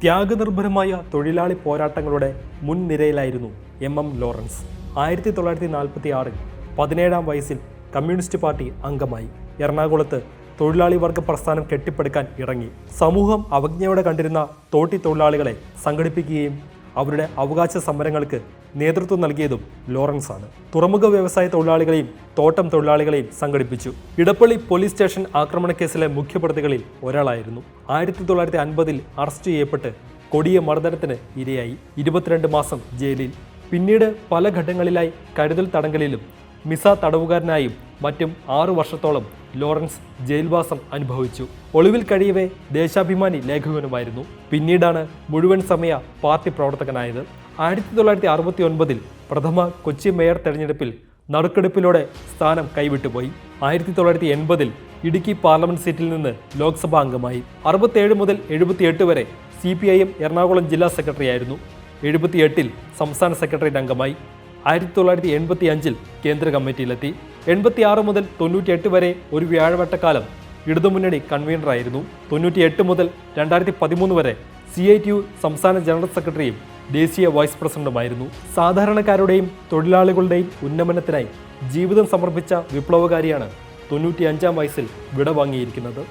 ത്യാഗനിർഭരമായ തൊഴിലാളി പോരാട്ടങ്ങളുടെ മുൻനിരയിലായിരുന്നു M Lawrence. 1946 17-ാം വയസ്സിൽ കമ്മ്യൂണിസ്റ്റ് പാർട്ടി അംഗമായി. എറണാകുളത്ത് തൊഴിലാളി വർഗ പ്രസ്ഥാനം കെട്ടിപ്പടുക്കാൻ ഇറങ്ങി. സമൂഹം അവജ്ഞയോടെ കണ്ടിരുന്ന തോട്ടി തൊഴിലാളികളെ സംഘടിപ്പിക്കുകയും അവരുടെ അവകാശ സമരങ്ങൾക്ക് നേതൃത്വം നൽകിയതും ലോറൻസ് ആണ്. തുറമുഖ വ്യവസായ തൊഴിലാളികളെയും തോട്ടം തൊഴിലാളികളെയും സംഘടിപ്പിച്ചു. ഇടപ്പള്ളി പോലീസ് സ്റ്റേഷൻ ആക്രമണക്കേസിലെ മുഖ്യപ്രതികളിൽ ഒരാളായിരുന്നു. 1950-ൽ അറസ്റ്റ് ചെയ്യപ്പെട്ട് കൊടിയ മർദ്ദനത്തിന് ഇരയായി. 22 മാസം ജയിലിൽ. പിന്നീട് പല ഘട്ടങ്ങളിലായി കരുതൽ തടങ്കലിലും മിസ തടവുകാരനായും മറ്റും 6 വർഷത്തോളം ലോറൻസ് ജയിൽവാസം അനുഭവിച്ചു. ഒളിവിൽ കഴിയവേ ദേശാഭിമാനി ലേഖകനുമായിരുന്നു. പിന്നീടാണ് മുഴുവൻ സമയ പാർട്ടി പ്രവർത്തകനായത്. 1969-ൽ പ്രഥമ കൊച്ചി മേയർ തെരഞ്ഞെടുപ്പിൽ നറുക്കെടുപ്പിലൂടെ സ്ഥാനം കൈവിട്ടുപോയി. 1980-ൽ ഇടുക്കി പാർലമെന്റ് സീറ്റിൽ നിന്ന് ലോക്സഭാ അംഗമായി. 67 മുതൽ 78 വരെ CPIM എറണാകുളം ജില്ലാ സെക്രട്ടറിയായിരുന്നു. 78-ൽ സംസ്ഥാന സെക്രട്ടേറിയറ്റ് അംഗമായി. 1985-ൽ കേന്ദ്ര കമ്മിറ്റിയിലെത്തി. 86 മുതൽ 98 വരെ ഒരു വ്യാഴവട്ടക്കാലം ഇടതുമുന്നണി കൺവീനറായിരുന്നു. 98 മുതൽ 2013 വരെ CITU സംസ്ഥാന ജനറൽ സെക്രട്ടറിയും ദേശീയ വൈസ് പ്രസിഡന്റുമായിരുന്നു. സാധാരണക്കാരുടെയും തൊഴിലാളികളുടെയും ഉന്നമനത്തിനായി ജീവിതം സമർപ്പിച്ച വിപ്ലവകാരിയാണ് 95-ാം വയസ്സിൽ വിടവാങ്ങിയിരിക്കുന്നത്.